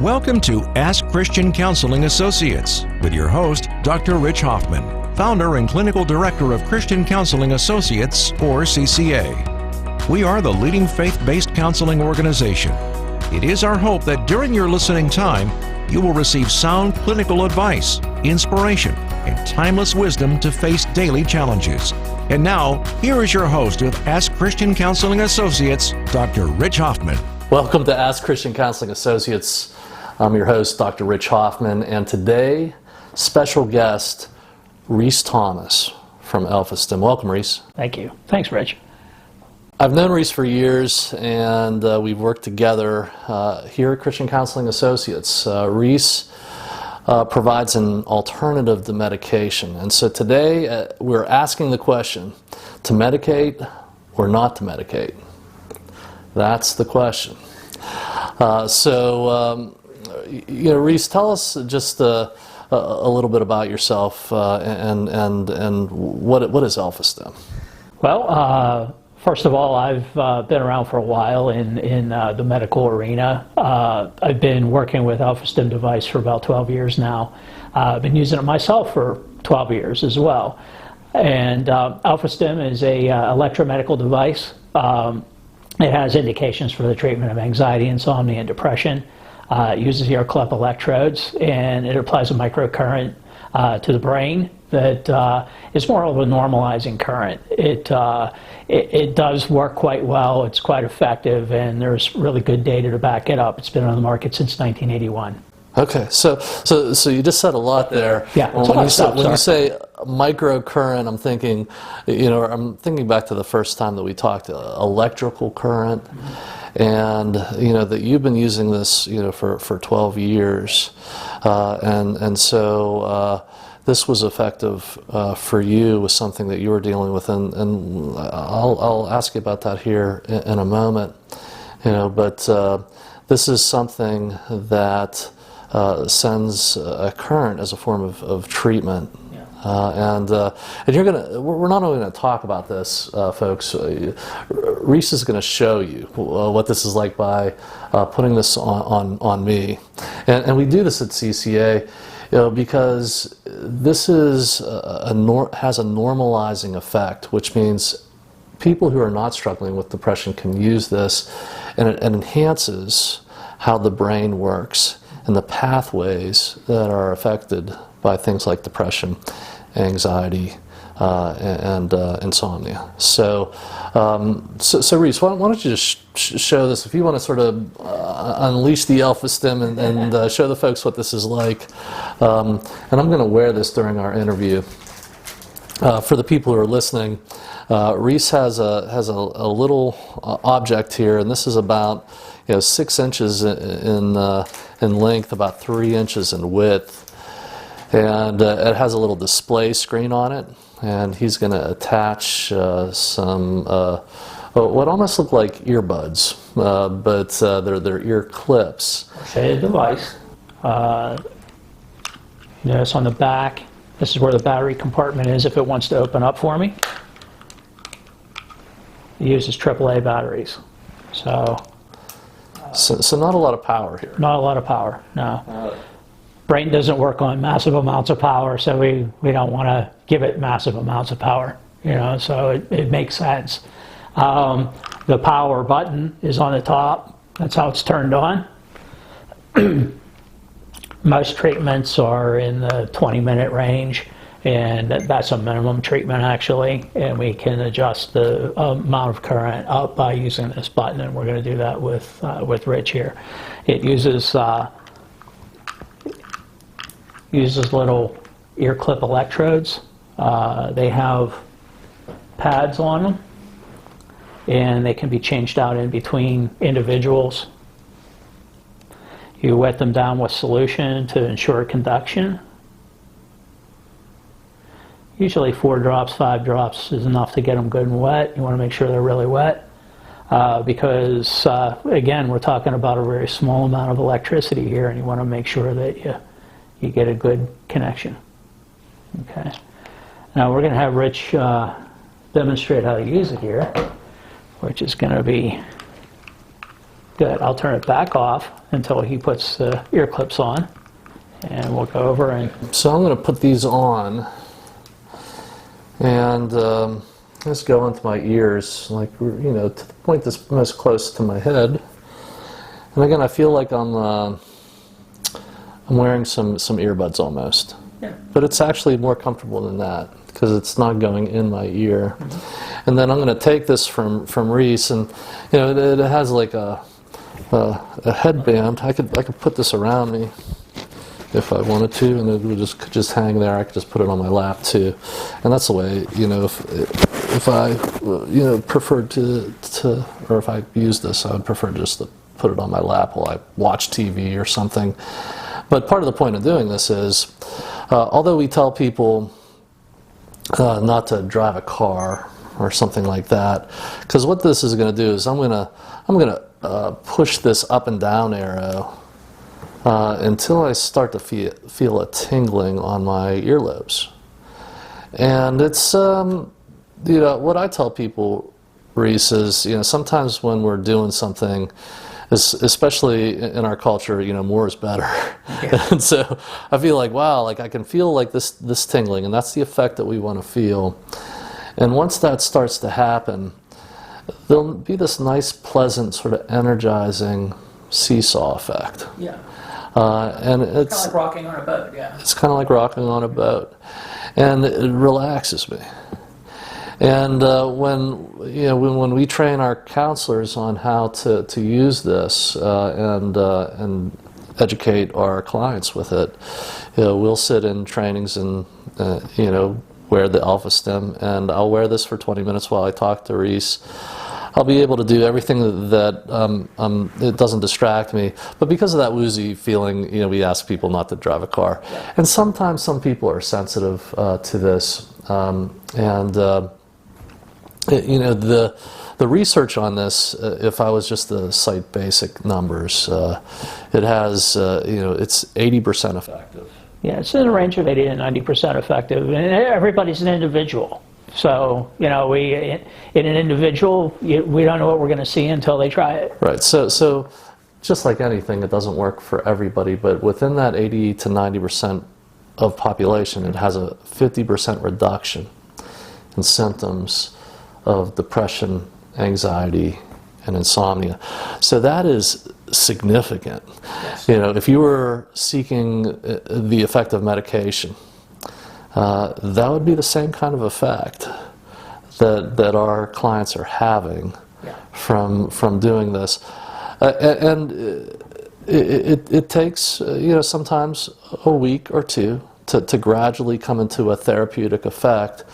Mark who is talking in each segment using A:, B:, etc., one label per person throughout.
A: Welcome to Ask Christian Counseling Associates with your host, Dr. Rich Hoffman, founder and clinical director of Christian Counseling Associates, or CCA. We are the leading faith-based counseling organization. It is our hope that during your listening time, you will receive sound clinical advice, inspiration, and timeless wisdom to face daily challenges. And now, here is your host of Ask Christian Counseling Associates, Dr. Rich Hoffman.
B: Welcome to Ask Christian Counseling Associates. I'm your host, Dr. Rich Hoffman, and today, special guest, Reese Thomas from Elphiston. Welcome, Reese.
C: Thank you. Thanks, Rich.
B: I've known Reese for years, and we've worked together here at Christian Counseling Associates. Reese provides an alternative to medication, and so today we're asking the question, to medicate or not to medicate? That's the question. Reese, tell us just a little bit about yourself and what is Elphiston?
C: Well, first of all, I've been around for a while in the medical arena. I've been working with Elphiston device for about 12 years now. I've been using it myself for 12 years as well. And Elphiston is a electromedical device. It has indications for the treatment of anxiety, insomnia, and depression. It uses ear clip electrodes, and it applies a microcurrent to the brain that is more of a normalizing current. It does work quite well. It's quite effective, and there's really good data to back it up. It's been on the market since 1981.
B: Okay, so you just said a lot there.
C: Yeah.
B: When you say microcurrent, I'm thinking, I'm thinking back to the first time that we talked, electrical current, and that you've been using this, for 12 years, and so this was effective for you with something that you were dealing with, and I'll ask you about that here in a moment, but this is something that sends a current as a form of treatment. And we're not only going to talk about this, folks. Reese is going to show you what this is like by putting this on me, and we do this at CCA, because this is has a normalizing effect, which means people who are not struggling with depression can use this, and it enhances how the brain works and the pathways that are affected by things like depression, anxiety, and insomnia. So Reese, why don't you just show this? If you want to sort of unleash the Elphiston and show the folks what this is like. And I'm going to wear this during our interview. For the people who are listening, Reese has a little object here, and this is about 6 inches in length, about 3 inches in width. And it has a little display screen on it, and he's going to attach some what almost look like earbuds, but they're ear clips.
C: Okay, the device. Notice on the back, this is where the battery compartment is if it wants to open up for me. It uses AAA batteries, so
B: not a lot of power here.
C: Not a lot of power, no. Brain doesn't work on massive amounts of power, so we don't want to give it massive amounts of power, so it makes sense. The power button is on the top. That's how it's turned on. Most treatments are in the 20-minute range, and that's a minimum treatment actually, and we can adjust the amount of current up by using this button, and we're going to do that with Rich here. It uses little ear clip electrodes. They have pads on them, and they can be changed out in between individuals. You wet them down with solution to ensure conduction. Usually 4 drops, 5 drops is enough to get them good and wet. You want to make sure they're really wet because, again, we're talking about a very small amount of electricity here, and you want to make sure that you get a good connection. Okay. Now we're going to have Rich demonstrate how to use it here, which is going to be Good. I'll turn it back off until he puts the ear clips on, and we'll go over and...
B: So I'm going to put these on, and just go into my ears, like, to the point that's most close to my head. And again, I feel like I'm wearing some earbuds almost.
C: Yeah.
B: But it's actually more comfortable than that, because it's not going in my ear. Mm-hmm. And then I'm going to take this from Reese, and it has like a headband. I could put this around me if I wanted to, and it would just hang there. I could just put it on my lap too, and that's the way. If I preferred to or if I used this, I would prefer just to put it on my lap while I watch TV or something. But part of the point of doing this is, although we tell people not to drive a car or something like that, because what this is going to do is I'm going to push this up and down arrow until I start to feel a tingling on my earlobes. And it's what I tell people, Reese, is sometimes when we're doing something, especially in our culture, more is better. Yeah. And so I feel like, wow, like I can feel like this tingling, and that's the effect that we want to feel. And once that starts to happen, there'll be this nice, pleasant, sort of energizing seesaw effect.
C: Yeah.
B: And it's
C: kind of like rocking on a boat, yeah.
B: It's kind of like rocking on a boat, and it relaxes me. And when we train our counselors on how to use this and educate our clients with it, we'll sit in trainings and wear the Alpha Stim, and I'll wear this for 20 minutes while I talk to Reese. I'll be able to do everything that it doesn't distract me. But because of that woozy feeling, we ask people not to drive a car. And sometimes some people are sensitive to this. The research on this, if I was just to cite basic numbers, it has, it's 80% effective.
C: Yeah, it's in the range of 80 to 90% effective, and everybody's an individual. So, in an individual, we don't know what we're going to see until they try it.
B: Right. So just like anything, it doesn't work for everybody, but within that 80 to 90% of population, it has a 50% reduction in symptoms of depression, anxiety, and insomnia. So that is significant. Yes. If you were seeking the effect of medication, that would be the same kind of effect that our clients are having from doing this. And it takes sometimes a week or two to gradually come into a therapeutic effect.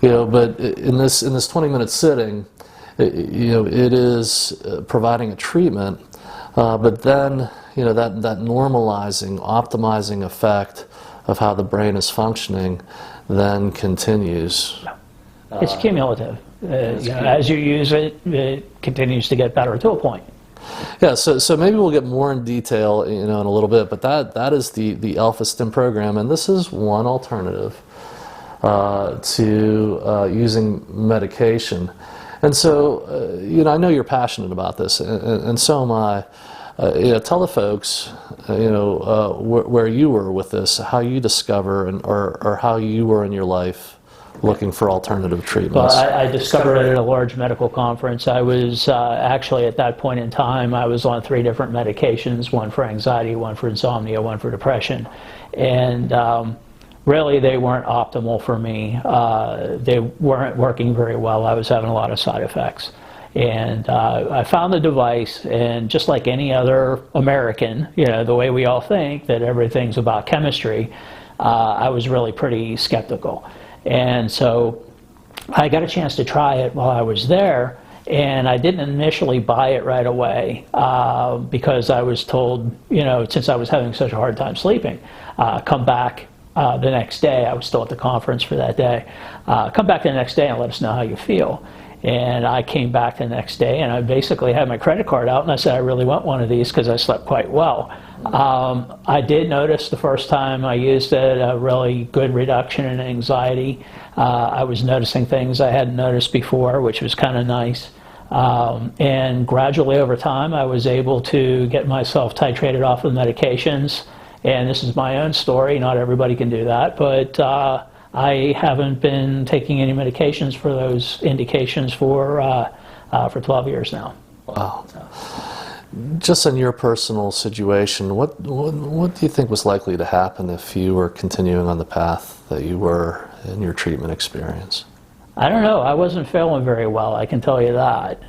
B: But in this 20-minute sitting, it is providing a treatment, but then that normalizing, optimizing effect of how the brain is functioning then continues.
C: It's cumulative. As you use it, it continues to get better to a point.
B: Yeah, so maybe we'll get more in detail in a little bit, but that is the Alpha Stim program, and this is one alternative to using medication. And so, I know you're passionate about this, and so am I. Tell the folks, where you were with this, how you discover, or how you were in your life looking for alternative treatments.
C: Well, I discovered it at a large medical conference. I was actually at that point in time, I was on 3 different medications, one for anxiety, one for insomnia, one for depression. And really, they weren't optimal for me. They weren't working very well. I was having a lot of side effects. And I found the device, and just like any other American, the way we all think that everything's about chemistry, I was really pretty skeptical. And so I got a chance to try it while I was there, and I didn't initially buy it right away because I was told, since I was having such a hard time sleeping, come back the next day. I was still at the conference for that day. Come back the next day and let us know how you feel. And I came back the next day, and I basically had my credit card out, and I said, I really want one of these because I slept quite well. I did notice the first time I used it a really good reduction in anxiety. I was noticing things I hadn't noticed before, which was kind of nice. And gradually over time, I was able to get myself titrated off of medications. And this is my own story. Not everybody can do that, but I haven't been taking any medications for those indications for 12 years now.
B: Wow. Just in your personal situation, what do you think was likely to happen if you were continuing on the path that you were in your treatment experience?
C: I don't know. I wasn't feeling very well, I can tell you that.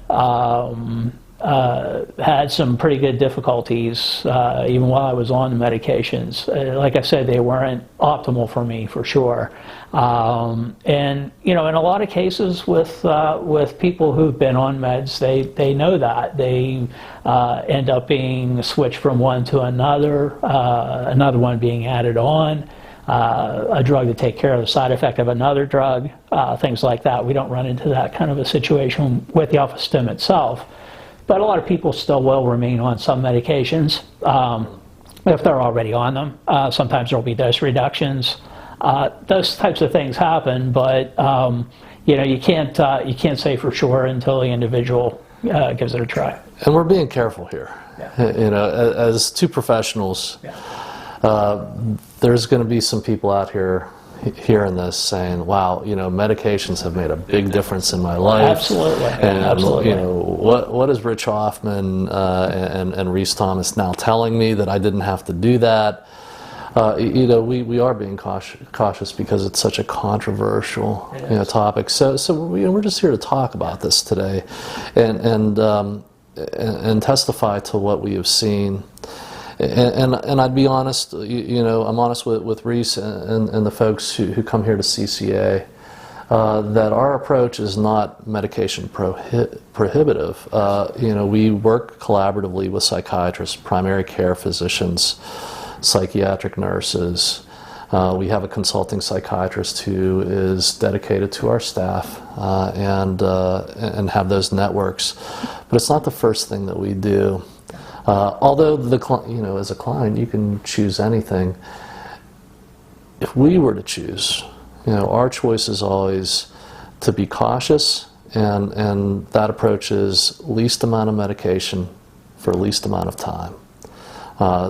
C: Had some pretty good difficulties even while I was on the medications. Like I said, they weren't optimal for me, for sure. And you know, in a lot of cases with people who've been on meds, they know that they end up being switched from one to another one being added on. A drug to take care of the side effect of another drug, things like that. We don't run into that kind of a situation with the alpha stim itself. But a lot of people still will remain on some medications if they're already on them. Sometimes there will be dose reductions. Those types of things happen, but you know, you can't say for sure until the individual gives it a try.
B: And we're being careful here. Yeah. You know, as two professionals, there's going to be some people out here hearing this saying, wow, you know, medications have made a big difference in my life.
C: Absolutely.
B: And,
C: absolutely.
B: you know, what is Rich Hoffman and Reese Thomas now telling me that I didn't have to do that? You know, we are being cautious because it's such a controversial topic. So you know, we're just here to talk about this today and testify to what we have seen. And I'd be honest, you know, I'm honest with Reese and the folks who come here to CCA, that our approach is not medication prohibitive. You know, we work collaboratively with psychiatrists, primary care physicians, psychiatric nurses. We have a consulting psychiatrist who is dedicated to our staff and have those networks. But it's not the first thing that we do. Although you know, as a client, you can choose anything. If we were to choose, you know, our choice is always to be cautious, and that approach is least amount of medication for least amount of time,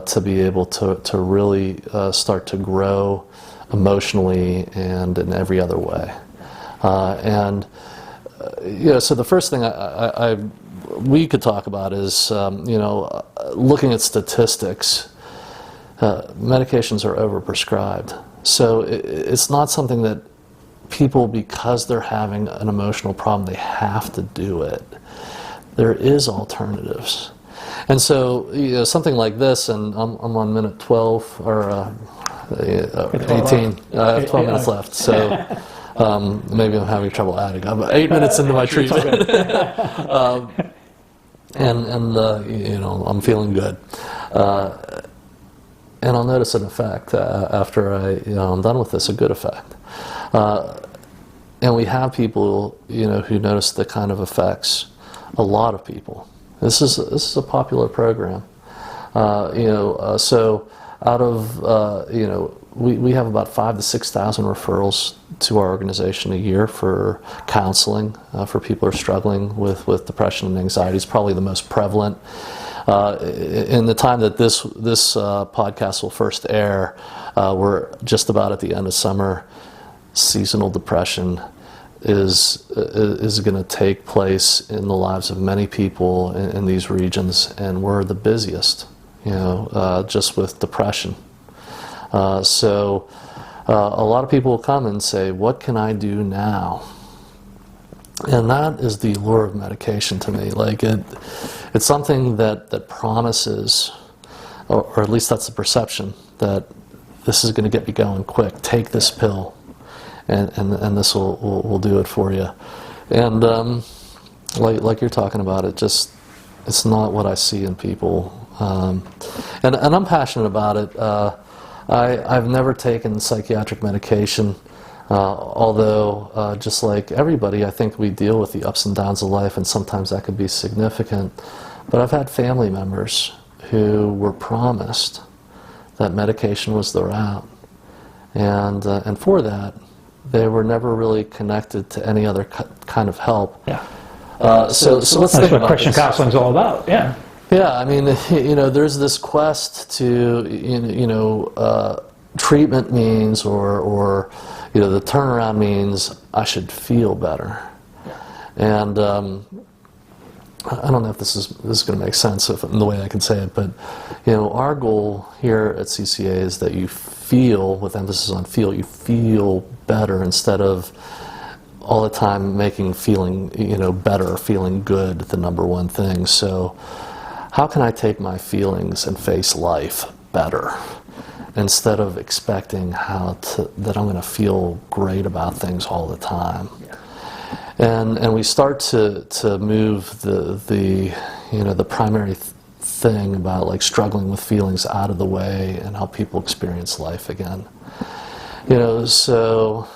B: to be able to really start to grow emotionally and in every other way. You know, so the first thing we could talk about is, you know, looking at statistics. Medications are overprescribed. So it's not something that people, because they're having an emotional problem, they have to do it. There is alternatives. And so, you know, something like this, and I'm on minute 12 or 18. I have 12 minutes left. So maybe I'm having trouble adding. I'm 8 minutes into my treatment. You know, I'm feeling good. And I'll notice an effect after I'm done with this, a good effect. And we have people, you know, who notice the kind of effects. A lot of people. This is a popular program. You know, so out of you know, we have about 5,000 to 6,000 referrals to our organization a year for counseling for people who are struggling with depression and anxiety. It's probably the most prevalent. In the time that this podcast will first air, we're just about at the end of summer. Seasonal depression is going to take place in the lives of many people in these regions, and we're the busiest, you know, just with depression. So a lot of people will come and say, what can I do now? And that is the allure of medication to me. Like it's something that promises, or at least that's the perception, that this is going to get me going quick. Take this pill, and this will do it for you. And like you're talking about, it's not what I see in people. And I'm passionate about it. I've never taken psychiatric medication. Although, just like everybody, I think we deal with the ups and downs of life, and sometimes that could be significant. But I've had family members who were promised that medication was the route, and for that, they were never really connected to any other kind of help.
C: Yeah.
B: So let's
C: That's
B: think
C: what
B: about
C: Christian
B: this.
C: counseling is all about. Yeah.
B: Yeah, I mean, there's this quest to, treatment means, or the turnaround means I should feel better. And I don't know if this is going to make sense in the way I can say it, but our goal here at CCA is that you feel, with emphasis on feel, you feel better instead of all the time making feeling better, feeling good the number one thing. So how can I take my feelings and face life better instead of expecting that I'm going to feel great about things all the time? And we start to move the primary thing about like struggling with feelings out of the way and how people experience life again. So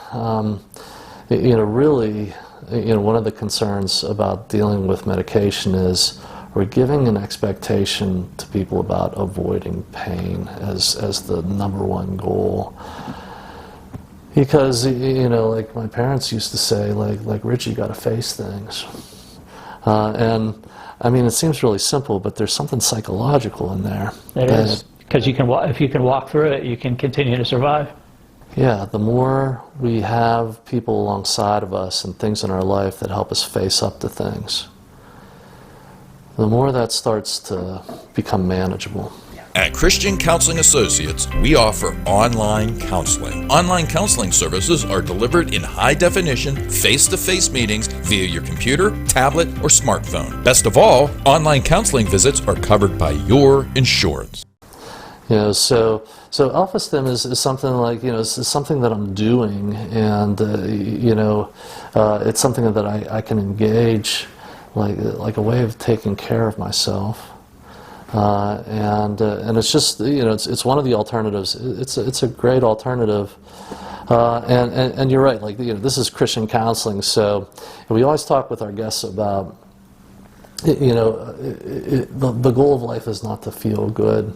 B: really, one of the concerns about dealing with medication is we're giving an expectation to people about avoiding pain as the number one goal. Because, like my parents used to say, like Rich, you got to face things. And I mean, it seems really simple, but there's something psychological in there.
C: It is. Because if you can walk through it, you can continue to survive.
B: Yeah, the more we have people alongside of us and things in our life that help us face up to things, the more that starts to become manageable.
D: At Christian Counseling Associates, we offer online counseling. Online counseling services are delivered in high-definition, face-to-face meetings via your computer, tablet, or smartphone. Best of all, online counseling visits are covered by your insurance.
B: So Alpha-Stim is something like, it's something that I'm doing, and, it's something that I can engage like a way of taking care of myself. And it's just, it's one of the alternatives. It's a great alternative. And you're right, this is Christian counseling, so we always talk with our guests about, the goal of life is not to feel good.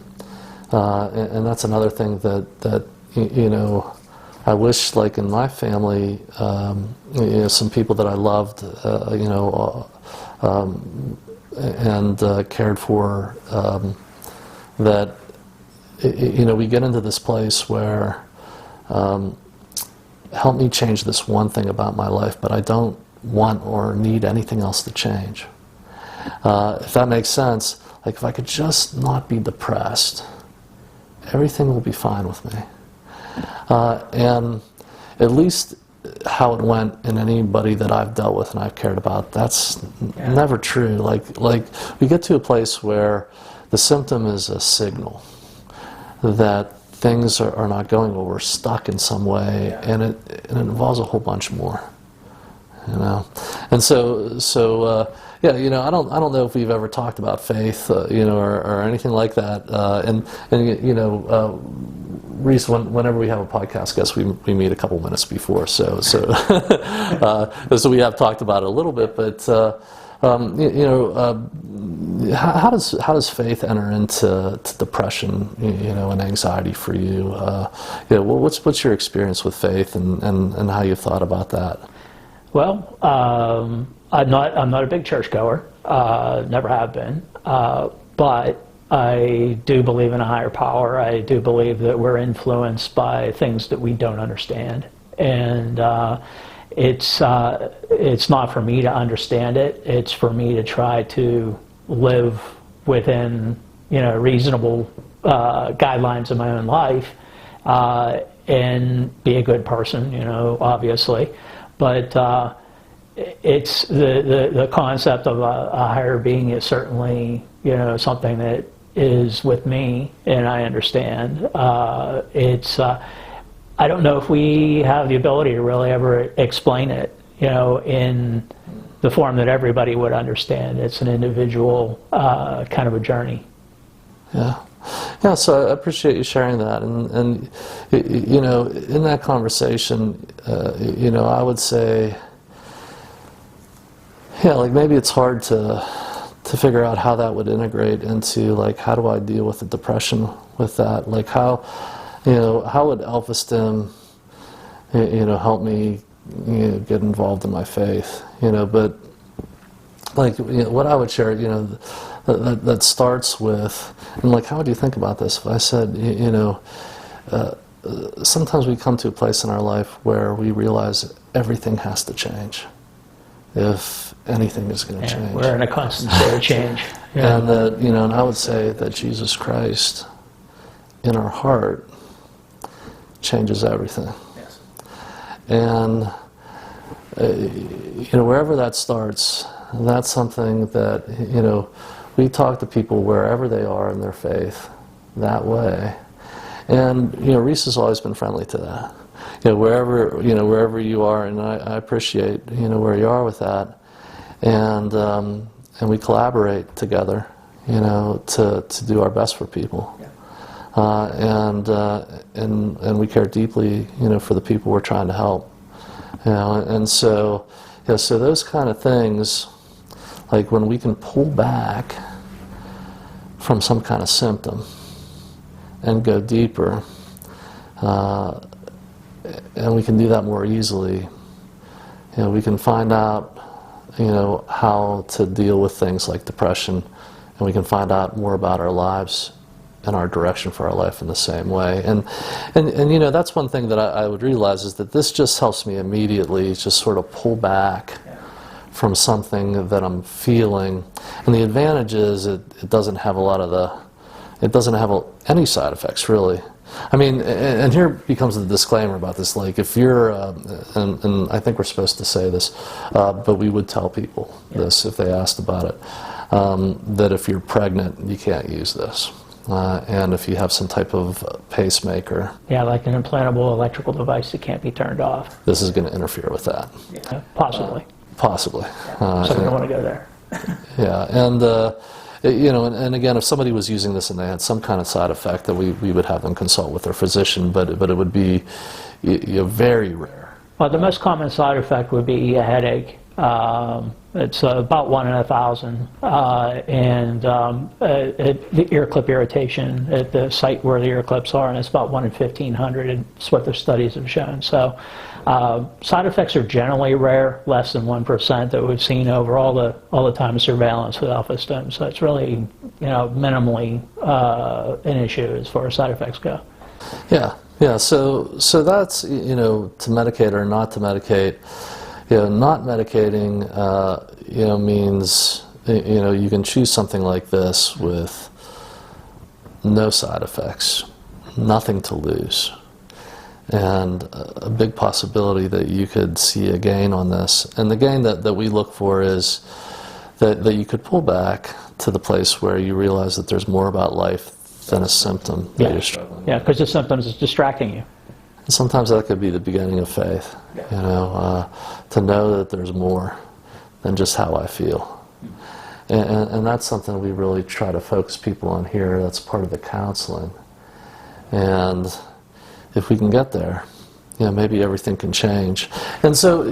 B: And that's another thing that I wish, like in my family, some people that I loved, and cared for, that we get into this place where help me change this one thing about my life, but I don't want or need anything else to change. If that makes sense, like if I could just not be depressed, everything will be fine with me. And at least how it went in anybody that I've dealt with and I've cared about, that's never true. Like we get to a place where the symptom is a signal that things are not going well, we're stuck in some way, and it involves a whole bunch more. And so I don't know if we've ever talked about faith, or anything like that. Reese, whenever we have a podcast guest, we meet a couple minutes before, so so we have talked about it a little bit. But how does faith enter into depression, and anxiety for you? What's your experience with faith, and how you thought about that?
C: Well, I'm not a big churchgoer. Never have been. But I do believe in a higher power. I do believe that we're influenced by things that we don't understand, and it's not for me to understand it. It's for me to try to live within reasonable guidelines of my own life, and be a good person. Obviously, but it's the concept of a higher being is certainly something that is with me, and I understand. I don't know if we have the ability to really ever explain it, in the form that everybody would understand. It's an individual kind of a journey.
B: Yeah, so I appreciate you sharing that, and in that conversation, I would say, maybe it's hard to figure out how that would integrate into, how do I deal with the depression with that? How would Alpha-Stim, help me, get involved in my faith? But like, what I would share, that starts with, and like, how would you think about this if I said, sometimes we come to a place in our life where we realize everything has to change if anything is going to change.
C: We're in a constant state of change. Yeah.
B: And that, and I would say that Jesus Christ in our heart changes everything.
C: Yes.
B: And wherever that starts, that's something that we talk to people wherever they are in their faith that way. And Reese has always been friendly to that. Wherever you are, and I appreciate where you are with that, and we collaborate together, to do our best for people, and we care deeply, for the people we're trying to help, and so those kind of things, like when we can pull back from some kind of symptom and go deeper. And we can do that more easily. We can find out, how to deal with things like depression, and we can find out more about our lives and our direction for our life in the same way. And that's one thing that I would realize, is that this just helps me immediately just sort of pull back from something that I'm feeling. And the advantage is it doesn't have any side effects, really. I mean, and here becomes the disclaimer about this. Like, if you're, and I think we're supposed to say this, but we would tell people this if they asked about it, that if you're pregnant, you can't use this. And if you have some type of pacemaker.
C: Yeah, like an implantable electrical device that can't be turned off.
B: This is going to interfere with that.
C: Yeah, possibly.
B: Possibly.
C: So we don't want to go there.
B: Yeah, and and again, if somebody was using this and they had some kind of side effect, that we would have them consult with their physician, but it would be very rare.
C: Well, the most common side effect would be a headache. It's about 1 in 1,000, and the ear clip irritation at the site where the ear clips are, and it's about 1 in 1,500, and it's what the studies have shown. So side effects are generally rare, less than 1% that we've seen over all the time of surveillance with alpha-stim. So it's really minimally an issue as far as side effects go.
B: Yeah. So that's to medicate or not to medicate. Not medicating, means, you can choose something like this with no side effects, nothing to lose, and a big possibility that you could see a gain on this. And the gain that we look for is that you could pull back to the place where you realize that there's more about life than a symptom that you're struggling with.
C: Yeah, because the symptoms is distracting you.
B: And sometimes that could be the beginning of faith, to know that there's more than just how I feel. And that's something we really try to focus people on here. That's part of the counseling. And if we can get there, maybe everything can change. And so,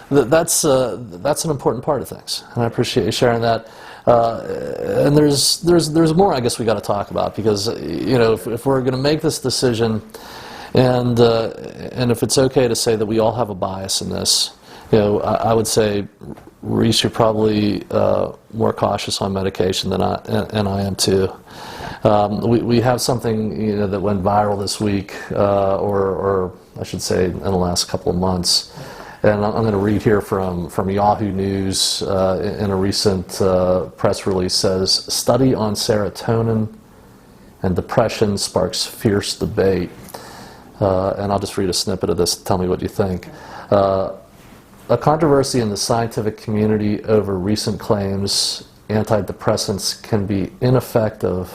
B: that's an important part of things. And I appreciate you sharing that. And there's more, I guess, we got to talk about, because if we're going to make this decision, and if it's okay to say that we all have a bias in this, I would say, Reese, you're probably more cautious on medication than I am too. We have something that went viral this week, or I should say in the last couple of months. And I'm going to read here from Yahoo News in a recent press release. Says, study on serotonin and depression sparks fierce debate. And I'll just read a snippet of this. Tell me what you think. A controversy in the scientific community over recent claims antidepressants can be ineffective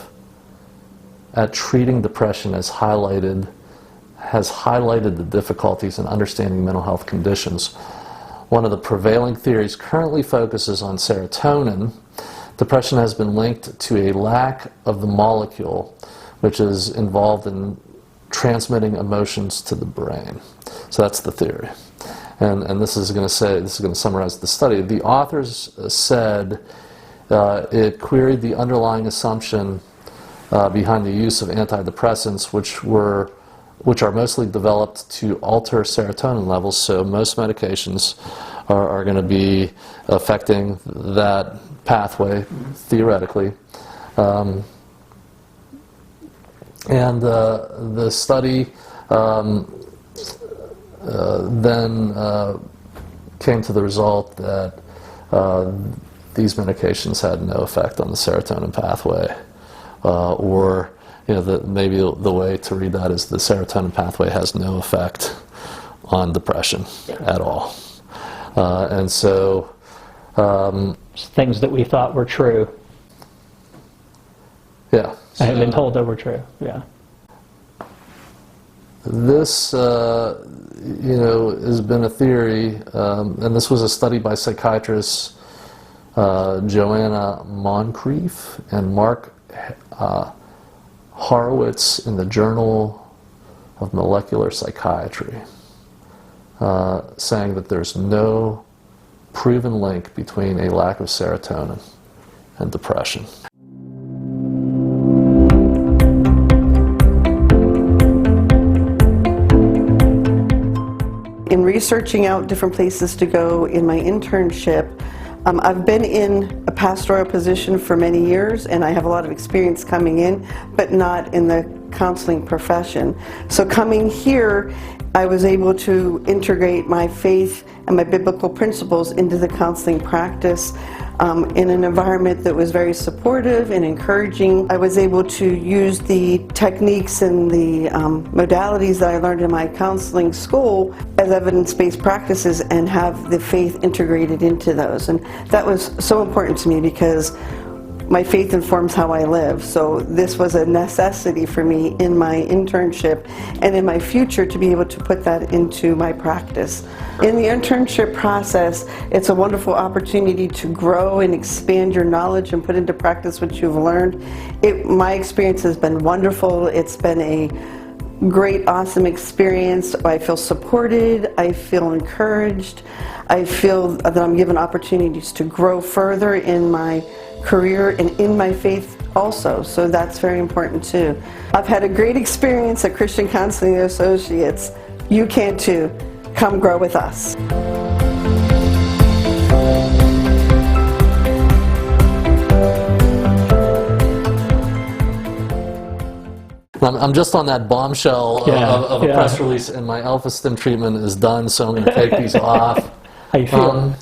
B: at treating depression has highlighted the difficulties in understanding mental health conditions. One of the prevailing theories currently focuses on serotonin. Depression has been linked to a lack of the molecule which is involved in transmitting emotions to the brain. So that's the theory. And this is going to summarize the study. The authors said it queried the underlying assumption behind the use of antidepressants, which are mostly developed to alter serotonin levels. So most medications are going to be affecting that pathway, theoretically. And the study then came to the result that these medications had no effect on the serotonin pathway, or maybe the way to read that is the serotonin pathway has no effect on depression at all. And so
C: things that we thought were true.
B: Yeah.
C: I have been told that were true. Yeah.
B: This, has been a theory, and this was a study by psychiatrists Joanna Moncrief and Mark Horowitz in the Journal of Molecular Psychiatry, saying that there's no proven link between a lack of serotonin and depression.
E: In researching out different places to go in my internship, I've been in a pastoral position for many years, and I have a lot of experience coming in, but not in the counseling profession. So coming here, I was able to integrate my faith and my biblical principles into the counseling practice in an environment that was very supportive and encouraging. I was able to use the techniques and the modalities that I learned in my counseling school as evidence-based practices and have the faith integrated into those. And that was so important to me because my faith informs how I live. So this was a necessity for me in my internship and in my future to be able to put that into my practice. In the internship process, it's a wonderful opportunity to grow and expand your knowledge and put into practice what you've learned. My experience has been wonderful. It's been a great, awesome experience. I feel supported. I feel encouraged. I feel that I'm given opportunities to grow further in my career and in my faith also, so that's very important too. I've had a great experience at Christian Counseling Associates. You can too. Come grow with us.
B: I'm just on that bombshell of a press release, and my alpha-stim treatment is done, so I'm going to take these off.
C: How you feel?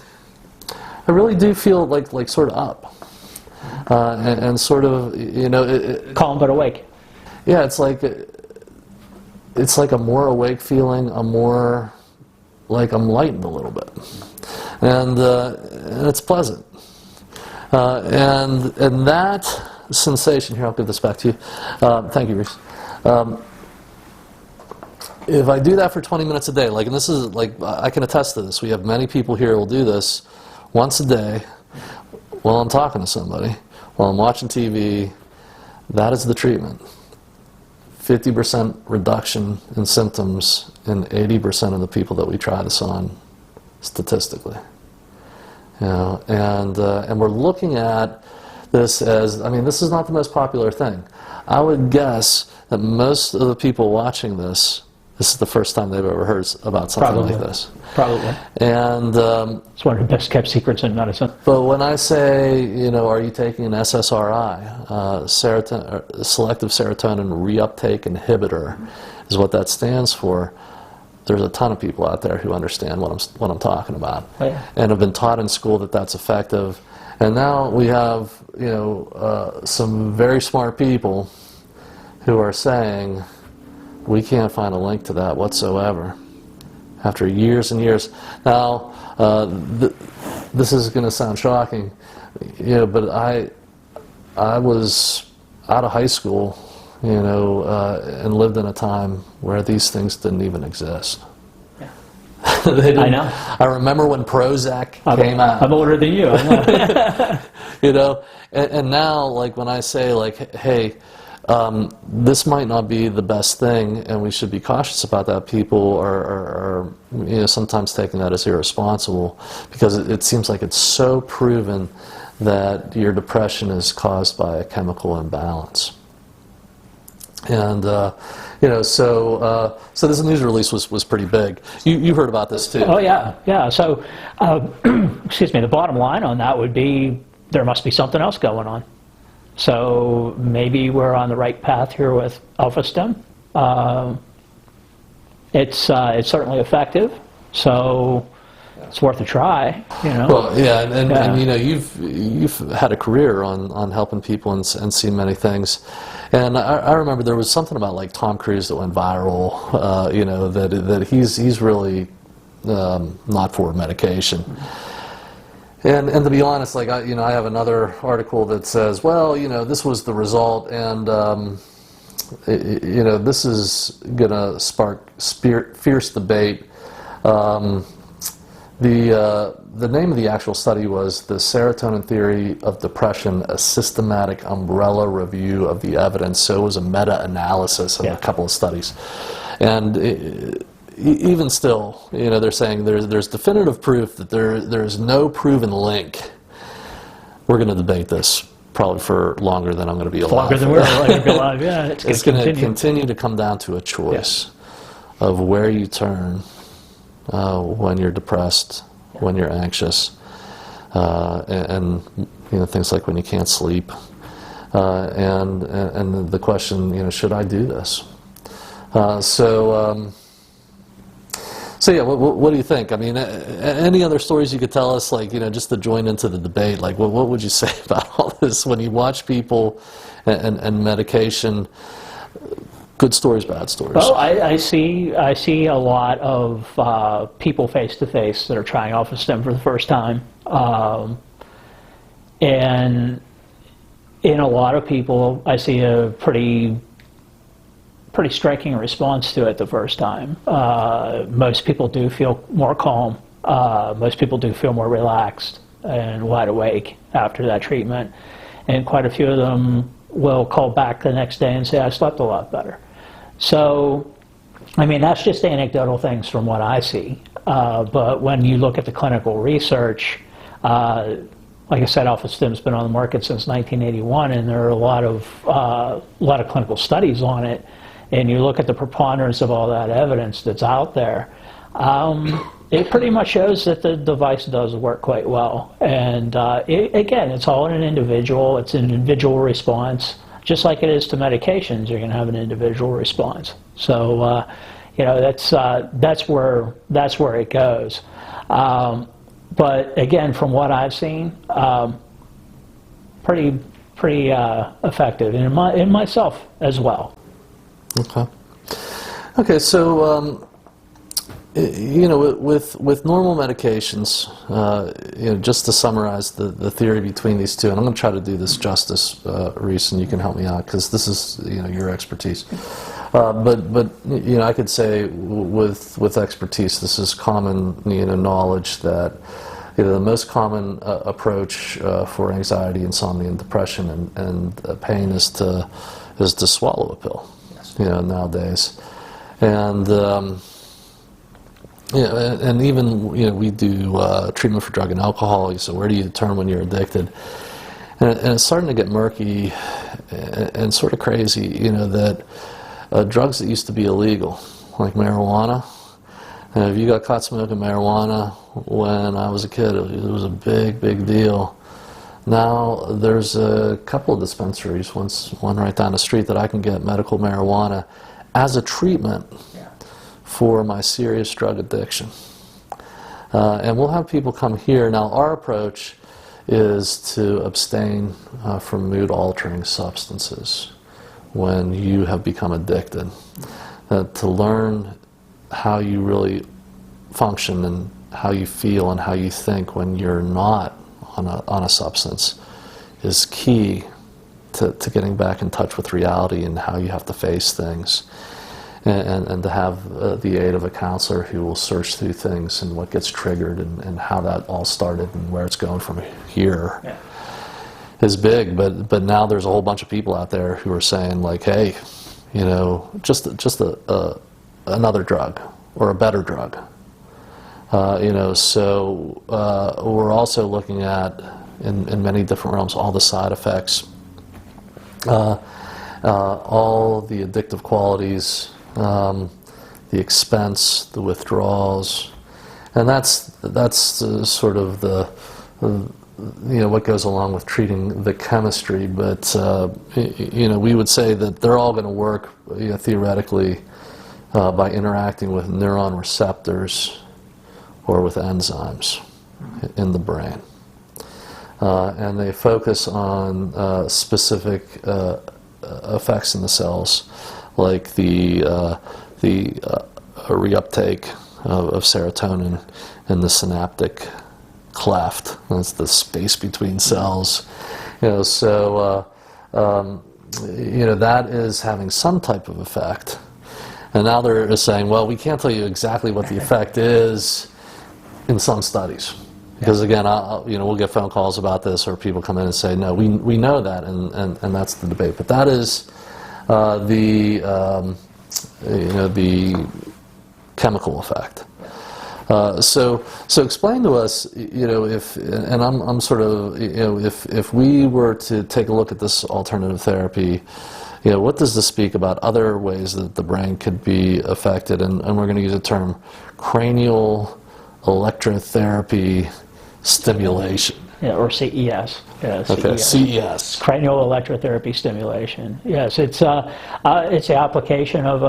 B: I really do feel like sort of up. And sort of,
C: Calm but awake.
B: Yeah, it's like a more awake feeling. I'm more like I'm lightened a little bit, and it's pleasant. And that sensation here, I'll give this back to you. Thank you, Reese. If I do that for 20 minutes a day, and this is I can attest to this. We have many people here who will do this once a day while I'm talking to somebody, while I'm watching TV. That is the treatment. 50% reduction in symptoms in 80% of the people that we try this on, statistically. And we're looking at this as, this is not the most popular thing. I would guess that most of the people watching this is the first time they've ever heard about something like this.
C: Probably.
B: And
C: it's one of the best kept secrets in medicine.
B: But when I say, are you taking an SSRI, selective serotonin reuptake inhibitor, is what that stands for. There's a ton of people out there who understand what I'm talking about, and have been taught in school that that's effective. And now we have, some very smart people who are saying we can't find a link to that whatsoever. After years and years. Now, this is going to sound shocking, but I was out of high school, and lived in a time where these things didn't even exist. They didn't. I know. I remember when Prozac came out.
C: I'm older than you. I know.
B: And now, when I say, hey, this might not be the best thing, and we should be cautious about that. People are sometimes taking that as irresponsible because it seems like it's so proven that your depression is caused by a chemical imbalance. And you know, so this news release was pretty big. You heard about this too.
C: Oh yeah. So, excuse me. The bottom line on that would be there must be something else going on. So maybe we're on the right path here with AlphaStim. It's certainly effective. So it's worth a try. You know.
B: Well, yeah, and you know, you've had a career on helping people and seen many things. And I remember there was something about like Tom Cruise that went viral. You know, that he's really not for medication. And to be honest, like I have another article that says, well, you know, this was the result, and you know, this is gonna spark fierce debate. The name of the actual study was The Serotonin Theory of Depression, a Systematic Umbrella Review of the Evidence. So it was a meta-analysis of a couple of studies. And even still, you know, they're saying there's definitive proof that there's no proven link. We're going to debate this probably for longer than I'm going to be alive.
C: Longer than we're going to be alive, yeah.
B: It's going to continue to come down to a choice of where you turn when you're depressed, when you're anxious, and you know, things like when you can't sleep, and the question, you know, should I do this? So yeah, what do you think? I mean, any other stories you could tell us, like, you know, just to join into the debate? Like, what would you say about all this when you watch people and medication? Good stories, bad stories.
C: Well, I see a lot of people face to face that are trying AlphaStim for the first time, and in a lot of people, I see a pretty striking response to it the first time. Most people do feel more calm. Most people do feel more relaxed and wide awake after that treatment, and quite a few of them will call back the next day and say, I slept a lot better. So, I mean, that's just anecdotal things from what I see. But when you look at the clinical research, like I said, AlphaStim's been on the market since 1981, and there are a lot of clinical studies on it. And you look at the preponderance of all that evidence that's out there, it pretty much shows that the device does work quite well. And again, it's all in an individual. It's an individual response. Just like it is to medications, you're going to have an individual response. So, you know, that's where it goes. But again, from what I've seen, pretty effective, and in myself as well.
B: Okay. So you know, with normal medications, you know, just to summarize the theory between these two, and I'm going to try to do this justice, Reese, and you can help me out because this is, you know, your expertise. But you know, I could say with expertise, this is common, you know, knowledge that, you know, the most common approach for anxiety, insomnia, and depression and pain is to swallow a pill. You know, nowadays, and you know, and even, you know, we do treatment for drug and alcohol. So where do you turn when you're addicted? And it's starting to get murky and sort of crazy. You know, that drugs that used to be illegal, like marijuana. And if you got caught smoking marijuana when I was a kid, it was a big deal. Now there's a couple of dispensaries, one right down the street, that I can get medical marijuana as a treatment for my serious drug addiction. And we'll have people come here. Now our approach is to abstain from mood-altering substances when you have become addicted, to learn how you really function and how you feel and how you think when you're not on a substance is key to getting back in touch with reality and how you have to face things, and to have the aid of a counselor who will search through things and what gets triggered and how that all started and where it's going from here is big. But now there's a whole bunch of people out there who are saying, like, hey, you know, just another drug or a better drug. You know, so we're also looking at, in many different realms, all the side effects. all the addictive qualities, the expense, the withdrawals, and that's sort of the what goes along with treating the chemistry. But we would say that they're all going to work theoretically by interacting with neuron receptors or with enzymes in the brain. And they focus on specific effects in the cells, like the reuptake of serotonin in the synaptic cleft. That's the space between cells. So that is having some type of effect. And now they're saying, well, we can't tell you exactly what the effect is in some studies. Because again, we'll get phone calls about this, or people come in and say, no, we know that, and that's the debate. But that is the chemical effect. So explain to us, if, and I'm sort of, if we were to take a look at this alternative therapy, what does this speak about other ways that the brain could be affected? And we're going to use the term cranial electrotherapy stimulation.
C: Yeah, or CES. Yeah,
B: okay, CES.
C: Cranial electrotherapy stimulation. Yes, it's the application of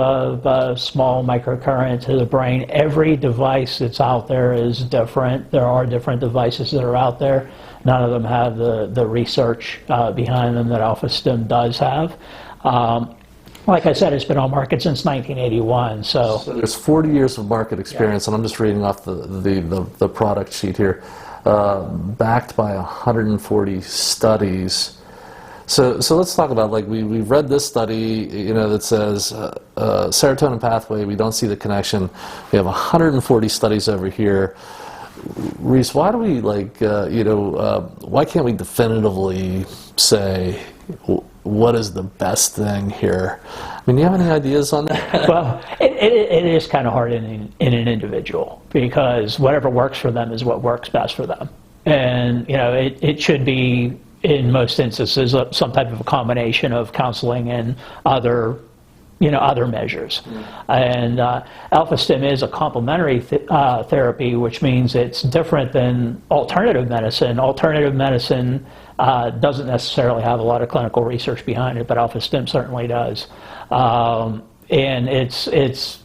C: a small microcurrent to the brain. Every device that's out there is different. There are different devices that are out there. None of them have the research behind them that AlphaStim does have. Like I said, it's been on market since 1981. So
B: there's 40 years of market experience, and I'm just reading off the product sheet here. Backed by 140 studies. So let's talk about, like, we've read this study, that says serotonin pathway, we don't see the connection. We have 140 studies over here. Reese, why do we, why can't we definitively say what is the best thing here? I mean, do you have any ideas on that?
C: Well, it is kind of hard in an individual, because whatever works for them is what works best for them. And, it should be, in most instances, some type of a combination of counseling and other measures. And AlphaStim is a complementary therapy, which means it's different than alternative medicine. Alternative medicine doesn't necessarily have a lot of clinical research behind it, but AlphaStim certainly does. And it's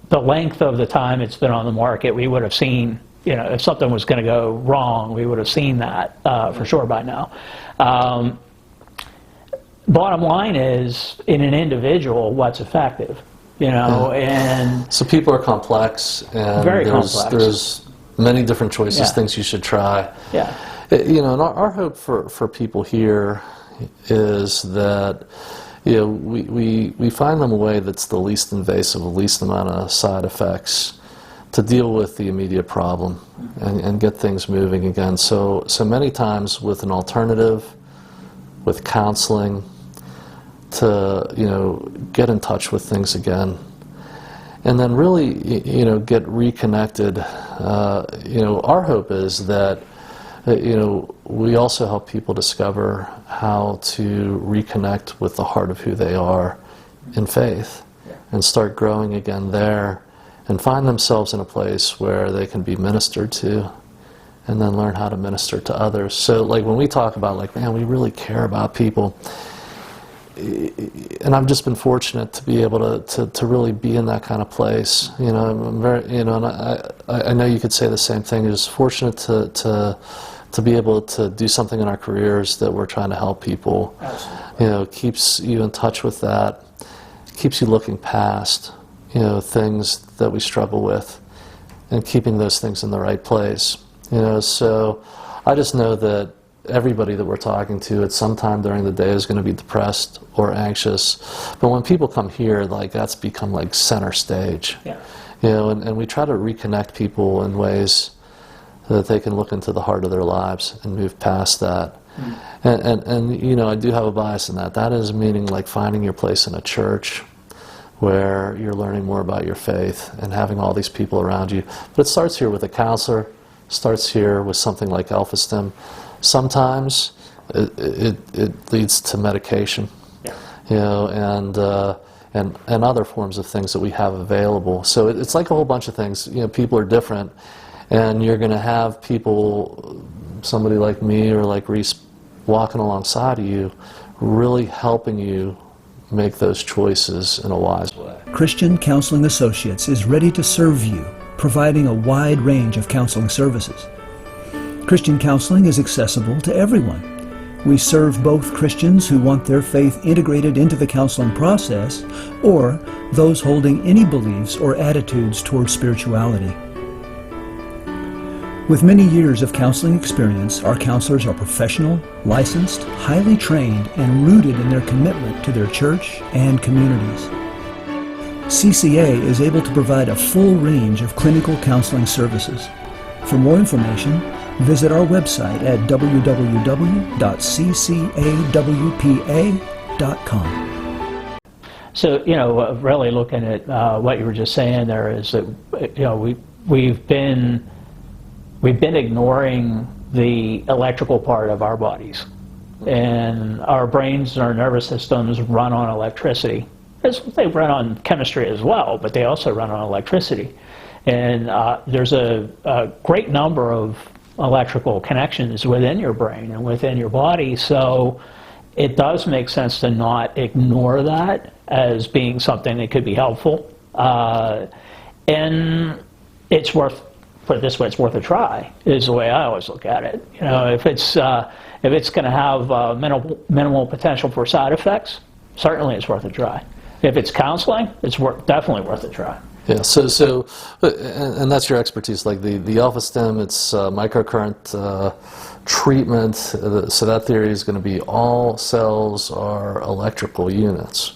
C: the length of the time it's been on the market. We would have seen, if something was going to go wrong, we would have seen that for sure by now. Bottom line is, in an individual, what's effective, and
B: so people are complex, and
C: very complex.
B: There's many different choices, things you should try.
C: Yeah.
B: And our hope for people here is that we find them a way that's the least invasive, the least amount of side effects to deal with the immediate problem and get things moving again. So many times with an alternative, with counseling, to get in touch with things again, and then really get reconnected. Our hope is that we also help people discover how to reconnect with the heart of who they are in faith, and start growing again there, and find themselves in a place where they can be ministered to, and then learn how to minister to others. So, like, when we talk about, man, we really care about people, and I've just been fortunate to be able to really be in that kind of place. I'm very, and I know you could say the same thing. It's fortunate to be able to do something in our careers that we're trying to help people. Absolutely. Keeps you in touch with that, keeps you looking past, things that we struggle with, and keeping those things in the right place. So I just know that everybody that we're talking to at some time during the day is going to be depressed or anxious. But when people come here, that's become center stage. Yeah. And we try to reconnect people in ways that they can look into the heart of their lives and move past that. And I do have a bias in that. That is meaning finding your place in a church where you're learning more about your faith and having all these people around you. But it starts here with a counselor, starts here with something like AlphaStim. Sometimes it leads to medication. Yeah. you know, and other forms of things that we have available. So it's like a whole bunch of things. You know, people are different, and you're going to have people, somebody like me or like Reese, walking alongside of you, really helping you make those choices in a wise way.
F: Christian Counseling Associates is ready to serve you, providing a wide range of counseling services. Christian counseling is accessible to everyone. We serve both Christians who want their faith integrated into the counseling process, or those holding any beliefs or attitudes towards spirituality. With many years of counseling experience, our counselors are professional, licensed, highly trained, and rooted in their commitment to their church and communities. CCA is able to provide a full range of clinical counseling services. For more information, visit our website at www.ccawpa.com.
C: So, you know, really looking at what you were just saying there is that, you know, we've been ignoring the electrical part of our bodies. And our brains and our nervous systems run on electricity. They run on chemistry as well, but they also run on electricity. And there's a great number of electrical connections within your brain and within your body. So it does make sense to not ignore that as being something that could be helpful. And it's worth, put it this way, it's worth a try, is the way I always look at it. You know, if it's going to have minimal potential for side effects, certainly it's worth a try. If it's counseling, it's definitely worth a try.
B: Yeah, and that's your expertise, like the alpha stem, it's microcurrent treatment, so that theory is going to be all cells are electrical units.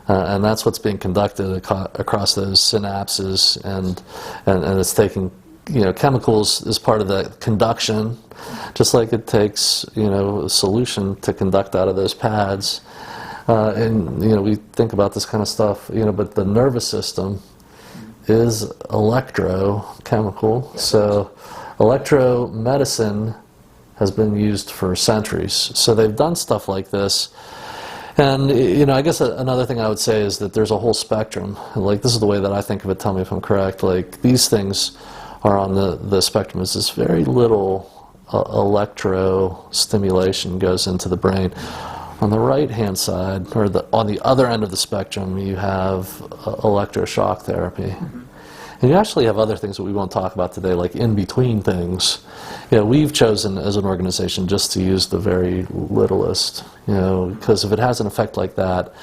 B: And that's what's being conducted across those synapses, and it's taking, you know, chemicals as part of the conduction, just like it takes, you know, a solution to conduct out of those pads. And, you know, we think about this kind of stuff, you know, but the nervous system is electrochemical. So electromedicine has been used for centuries. So they've done stuff like this. And, you know, I guess another thing I would say is that there's a whole spectrum. Like, this is the way that I think of it, tell me if I'm correct. Like, these things are on the spectrum. It's this very little electro stimulation goes into the brain. On the right-hand side, or on the other end of the spectrum, you have electroshock therapy. And you actually have other things that we won't talk about today, like in-between things. You know, we've chosen as an organization just to use the very littlest, you know, because if it has an effect like that,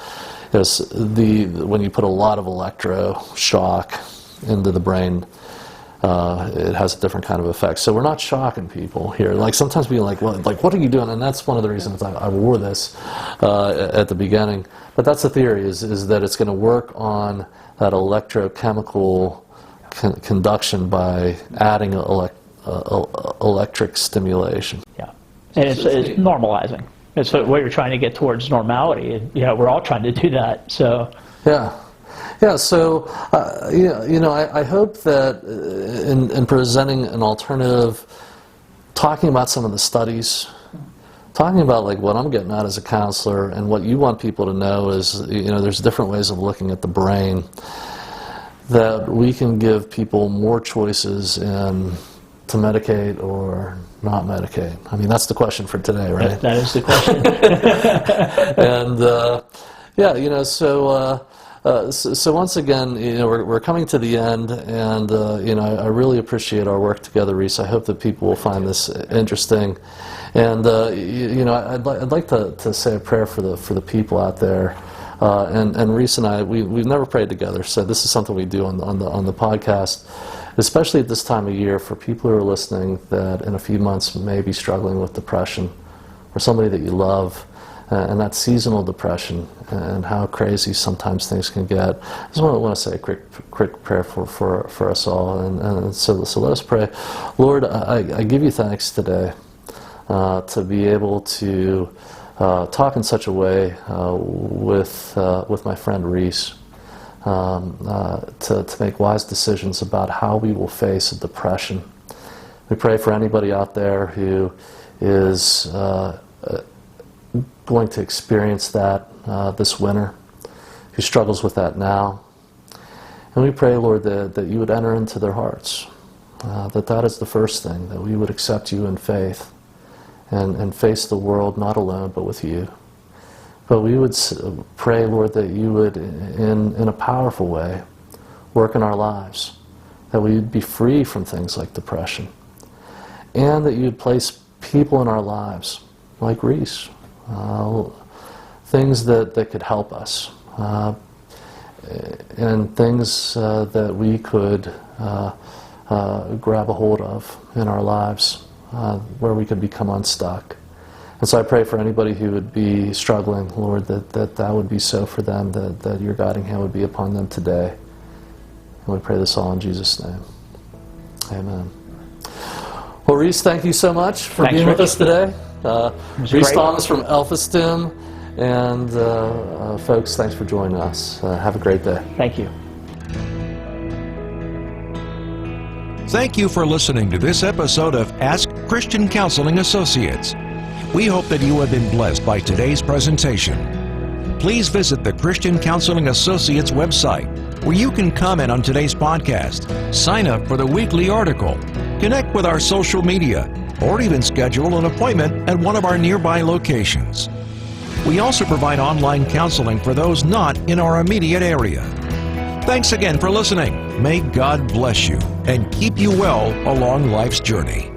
B: when you put a lot of electroshock into the brain, it has a different kind of effect. So we're not shocking people here. Like, sometimes we're like, well, like, what are you doing? And that's one of the reasons I wore this at the beginning. But that's the theory, is that it's going to work on that electrochemical conduction by adding electric stimulation.
C: Yeah, and it's normalizing. It's what you're trying to get towards normality. And, you know, we're all trying to do that. So
B: yeah. Yeah, so, you know, I hope that in presenting an alternative, talking about some of the studies, talking about like what I'm getting at as a counselor, and what you want people to know is, you know, there's different ways of looking at the brain, that we can give people more choices in to medicate or not medicate. I mean, that's the question for today, right?
C: That is the question.
B: And, yeah, you know, so once again, you know, we're coming to the end, and you know, I really appreciate our work together, Reese. I hope that people will find this interesting, and you know, I'd like to say a prayer for the people out there, and Reese and I, we've never prayed together, so this is something we do on the podcast, especially at this time of year, for people who are listening that in a few months may be struggling with depression, or somebody that you love. And that seasonal depression, and how crazy sometimes things can get. I just want to say a quick prayer for us all, and so let us pray. Lord, I give you thanks today to be able to talk in such a way with my friend Reese, to make wise decisions about how we will face depression. We pray for anybody out there who is going to experience that this winter, who struggles with that now. And we pray, Lord, that you would enter into their hearts, that is the first thing, that we would accept you in faith and face the world not alone but with you. But we would pray, Lord, that you would, in a powerful way, work in our lives, that we would be free from things like depression, and that you would place people in our lives, like Reese, things that could help us, and things that we could grab a hold of in our lives, where we could become unstuck. And so I pray for anybody who would be struggling, Lord, that would be so for them, that your guiding hand would be upon them today. And we pray this all in Jesus' name. Amen. Well, Reese, thank you so much for being with us today. Reese Thomas from Elphiston. And folks, thanks for joining us. Have a great day.
C: Thank you.
A: Thank you for listening to this episode of Ask Christian Counseling Associates. We hope that you have been blessed by today's presentation. Please visit the Christian Counseling Associates website, where you can comment on today's podcast, sign up for the weekly article, connect with our social media, or even schedule an appointment at one of our nearby locations. We also provide online counseling for those not in our immediate area. Thanks again for listening. May God bless you and keep you well along life's journey.